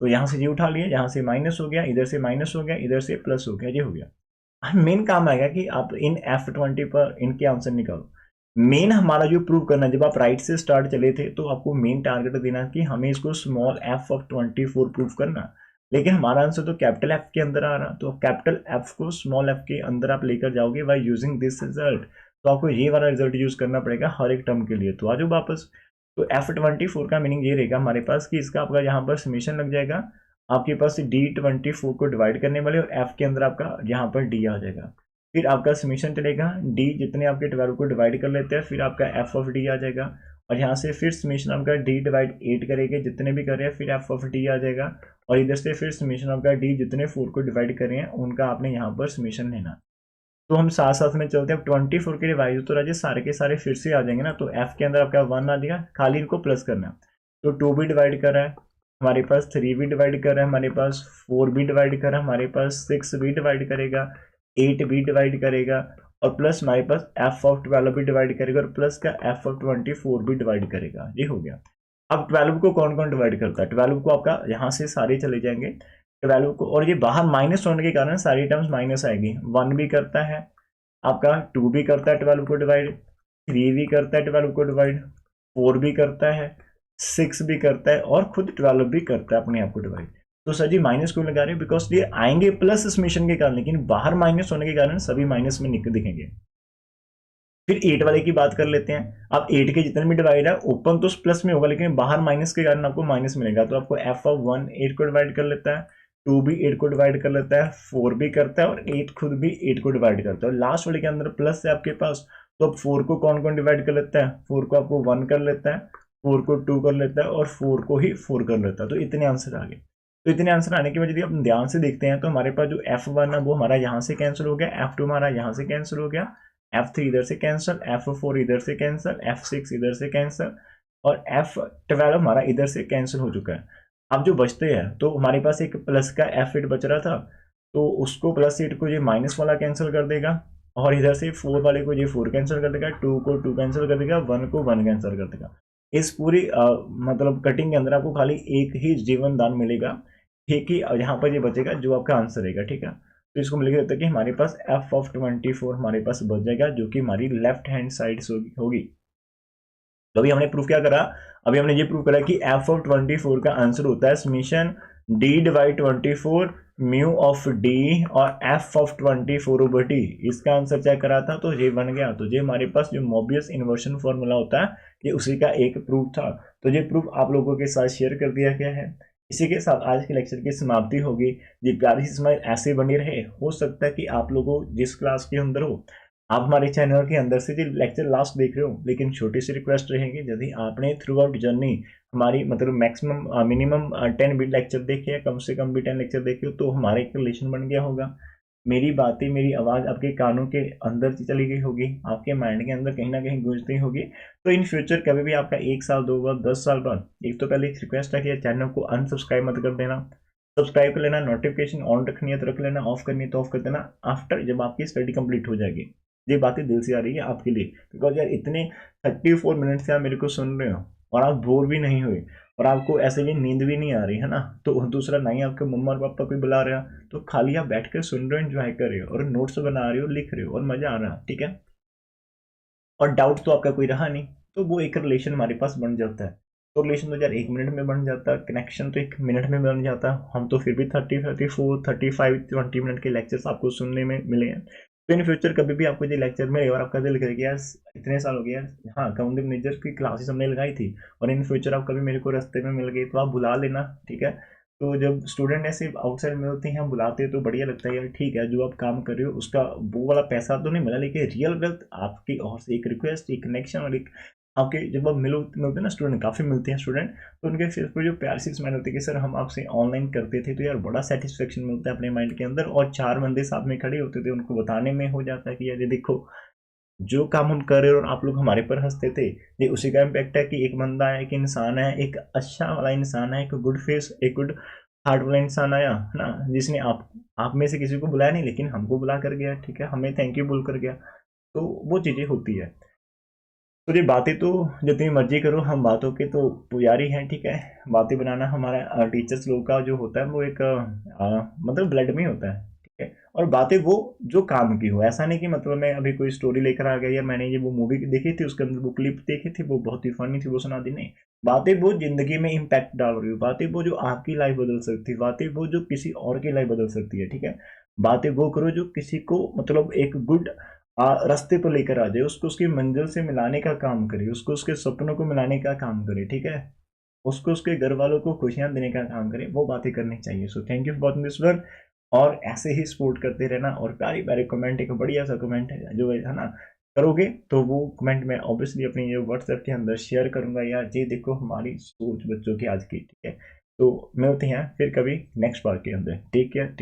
तो यहाँ से जी उठा लिए, यहाँ से माइनस हो गया, इधर से माइनस हो गया, इधर से प्लस हो गया, ये हो गया। मेन काम आएगा कि आप इन F20 पर इनके आंसर निकालो। मेन हमारा जो प्रूव करना है, जब आप राइट से स्टार्ट चले थे तो आपको मेन टारगेट देना कि हमें इसको स्मॉल f/24 प्रूव करना, लेकिन हमारा आंसर तो कैपिटल F के अंदर आ रहा, तो कैपिटल F को स्मॉल f के अंदर आप लेकर जाओगे बाय यूजिंग दिस रिजल्ट। तो आपको ये वाला रिजल्ट यूज करना पड़ेगा हर एक टर्म के लिए। तो आ जाओ वापस। तो F24 का मीनिंग ये रहेगा हमारे पास कि इसका आपका यहाँ पर समीशन लग जाएगा, आपके पास D24 को डिवाइड करने वाले, और F के अंदर आपका यहाँ पर D आ जाएगा। फिर आपका समीशन चलेगा, D जितने आपके 12 को डिवाइड कर लेते हैं, फिर आपका F ऑफ D आ जाएगा, और यहाँ से फिर समीशन आपका D डिवाइड 8 करेंगे जितने भी कर रहे हैं, फिर F ऑफ D आ जाएगा, और इधर से फिर समीशन आपका D जितने 4 को डिवाइड कर रहे हैं उनका आपने यहाँ पर समीशन लेना। तो हम साथ साथ में चलते हैं। 24 के डिवाइड तो राजे सारे के सारे फिर से आ जाएंगे ना, तो F के अंदर आपका 1 आ जाएगा, खाली इनको प्लस करना है। तो 2 भी डिवाइड कर रहा है हमारे पास, 3 भी डिवाइड कर रहा है हमारे पास, 4 भी डिवाइड कर रहा है हमारे पास, 6 भी डिवाइड करेगा, 8 भी डिवाइड करेगा, और प्लस हमारे पास F ऑफ 12 भी डिवाइड करेगा, और प्लस का F ऑफ 24 भी डिवाइड करेगा। ये हो गया। अब 12 को कौन कौन डिवाइड करता है, 12 को आपका यहाँ से सारे चले जाएंगे 12 को, और ये बाहर माइनस होने के कारण सारी टर्म्स माइनस आएगी। 1 भी करता है आपका, 2 भी करता है 12 को डिवाइड, 3 भी करता है 12 को डिवाइड, 4 भी करता है, 6 भी करता है, और खुद 12 भी करता है अपने आप को डिवाइड। तो सर जी माइनस क्यों लगा रहे हैं, बिकॉज ये आएंगे प्लस समेशन के कारण, लेकिन बाहर माइनस होने के कारण सभी माइनस में दिखेंगे। फिर 8 वाले की बात कर लेते हैं। अब 8 के जितने भी डिवाइड है ओपन तो प्लस में होगा, लेकिन बाहर माइनस के कारण आपको माइनस मिलेगा, तो आपको F ऑफ 1 8 को डिवाइड कर लेता है, 2 भी 8 को डिवाइड कर लेता है, 4 भी करता है, और 8 खुद भी 8 को डिवाइड करता है। लास्ट वाले के अंदर प्लस है आपके पास, तो अब 4 को कौन कौन डिवाइड कर लेता है, 4 को आपको 1 कर लेता है, 4 को 2 कर लेता है, और 4 को ही 4 कर लेता है। तो इतने आंसर आ गए। तो इतने आंसर आने की वजह यदि हम ध्यान से देखते हैं तो हमारे पास जो F1 है वो हमारा यहाँ से कैंसिल हो गया, F2 हमारा यहाँ से कैंसिल हो गया, F3 इधर से कैंसिल, F4 इधर से कैंसिल, F6 इधर से कैंसिल, और F12 हमारा इधर से कैंसिल हो चुका है। अब जो बचते हैं तो हमारे पास एक प्लस का F8 बच रहा था, तो उसको +8 को ये माइनस वाला कैंसिल कर देगा, और इधर से 4 वाले को ये 4 कैंसिल कर देगा, 2 को 2 कैंसिल कर देगा, 1 को 1 कैंसिल कर देगा। इस पूरी मतलब कटिंग के अंदर आपको खाली एक ही जीवन दान मिलेगा, ठीक ही यहाँ पर ये बचेगा जो आपका आंसर रहेगा, ठीक है। तो इसको हम लिख देते हैं कि हमारे पास F ऑफ 24 हमारे पास बच जाएगा, जो कि हमारी लेफ्ट हैंड साइड होगी। तो अभी हमने प्रूफ क्या करा, अभी हमने ये प्रूव करा कि F ऑफ 24 का आंसर होता है summation D divide 24 mu of D और F ऑफ 24 ओवर D। इसका आंसर चेक करा था तो ये बन गया। तो ये हमारे पास जो मोबियस इन्वर्शन फॉर्मूला होता है ये उसी का एक प्रूफ था। तो ये प्रूफ आप लोगों के साथ शेयर कर दिया गया है। इसी के साथ आज के लेक्चर की समाप्ति होगी। ये प्यारी सी स्माइल ऐसे बनी रहे। हो सकता है कि आप लोगों जिस क्लास के अंदर हो आप हमारे चैनल के अंदर से जो लेक्चर लास्ट देख रहे हो, लेकिन छोटी सी रिक्वेस्ट रहेगी यदि आपने थ्रू आउट जर्नी हमारी मतलब मैक्सिमम मिनिमम 10 भी लेक्चर देखे, कम से कम भी 10 लेक्चर देखे हो, तो हमारा एक रिलेशन बन गया होगा। मेरी बातें मेरी आवाज़ आपके कानों के अंदर चली गई होगी, आपके माइंड के अंदर कहीं ना कहीं गूंजती होगी। तो इन फ्यूचर कभी भी आपका 1 साल 2 साल 10 साल बाद, एक तो पहले एक रिक्वेस्ट है कि चैनल को अनसब्सक्राइब मत कर देना। सब्सक्राइब कर लेना, नोटिफिकेशन ऑन रखनी है तो रख लेना, ऑफ करनी है तो ऑफ कर देना आफ्टर जब आपकी स्टडी कंप्लीट हो जाएगी। ये बातें दिल से आ रही है आपके लिए, बिकॉज यार इतने 34 मिनट से आप मेरे को सुन रहे हो और आप बोर भी नहीं हुए और आपको ऐसे भी नींद भी नहीं आ रही है ना, तो दूसरा नहीं आपके मम्मा और पापा कोई बुला रहा है, तो खाली आप बैठ कर सुन रहे हो, एंजॉय कर रहे हो और नोट्स बना रहे हो, लिख रहे हो और मजा आ रहा है, ठीक है। और डाउट तो आपका कोई रहा नहीं, तो वो एक रिलेशन हमारे पास बन जाता है। तो रिलेशन तो यार 1 मिनट में बन जाता है, कनेक्शन तो 1 मिनट में बन जाता है। हम तो फिर भी 30 34 35 20 मिनट के लेक्चर्स आपको सुनने में मिले हैं। तो इन फ्यूचर कभी भी आपको ये लेक्चर मिले और आपका दिल करे कि यार इतने साल हो गए यार, हाँ काउंटिंग मैनेजर की क्लासेस हमने लगाई थी और इन फ्यूचर आप कभी मेरे को रास्ते में मिल गए तो आप बुला लेना, ठीक है। तो जब स्टूडेंट ऐसे आउटसाइड में होते हैं हम बुलाते हैं तो बढ़िया लगता है यार, ठीक है जो आप काम कर रहे हो उसका वो वाला पैसा तो नहीं मिला, लेकिन रियल वेल्थ आपकी ओर से एक रिक्वेस्ट, एक कनेक्शन और एक आपके जब आप मिलते हैं ना स्टूडेंट, काफ़ी मिलते हैं स्टूडेंट, तो उनके फेस पर जो प्यार से स्माइल होती है कि सर हम आपसे ऑनलाइन करते थे, तो यार बड़ा सेटिस्फेक्शन मिलता है अपने माइंड के अंदर। और 4 बंदे साथ में खड़े होते थे, उनको बताने में हो जाता है कि यार ये देखो जो काम हम कर रहे हैं और आप लोग हमारे पर हंसते थे, ये उसी का इम्पैक्ट है कि एक बंदा है, एक इंसान है, एक अच्छा वाला इंसान है, एक गुड फेस, एक गुड हार्ट वाला इंसान आया है ना, जिसने आप में से किसी को बुलाया नहीं लेकिन हमको बुला कर गया, ठीक है, हमें थैंक यू बोल कर गया। तो वो चीज़ें होती है। तो ये बातें तो जितनी मर्जी करो, हम बातों के तो पुजारी हैं, ठीक है। बातें बनाना हमारा टीचर्स लोग का जो होता है वो एक मतलब ब्लड में होता है, ठीक है। और बातें वो जो काम की हो, ऐसा नहीं कि मतलब मैं अभी कोई स्टोरी लेकर आ गया या मैंने ये वो मूवी देखी थी उसके अंदर वो क्लिप देखी थी वो बहुत ही फनी थी वो सुना दी, नहीं। बातें वो जिंदगी में इम्पैक्ट डाल रही हो, बातें वो जो आपकी लाइफ बदल सकती है, बातें वो जो किसी और की लाइफ बदल सकती है, ठीक है। बातें वो करो जो किसी को मतलब एक गुड रास्ते पर लेकर आ जाए, उसको उसकी मंजिल से मिलाने का काम करे, उसको उसके सपनों को मिलाने का काम करे, ठीक है। उसको उसके घर वालों को खुशियां देने का काम करे, वो बातें करनी चाहिए। So thank you for watching this one, और ऐसे ही सपोर्ट करते रहना। और प्यारे प्यारे कमेंट, एक बढ़िया सा कमेंट है जो है ना करोगे तो वो कमेंट मैं ऑब्वियसली अपनी ये व्हाट्सएप के अंदर शेयर करूंगा, यार ये देखो हमारी सोच बच्चों की आज की, ठीक है। तो मिलते हैं फिर कभी नेक्स्ट पार्ट के अंदर, टेक केयर।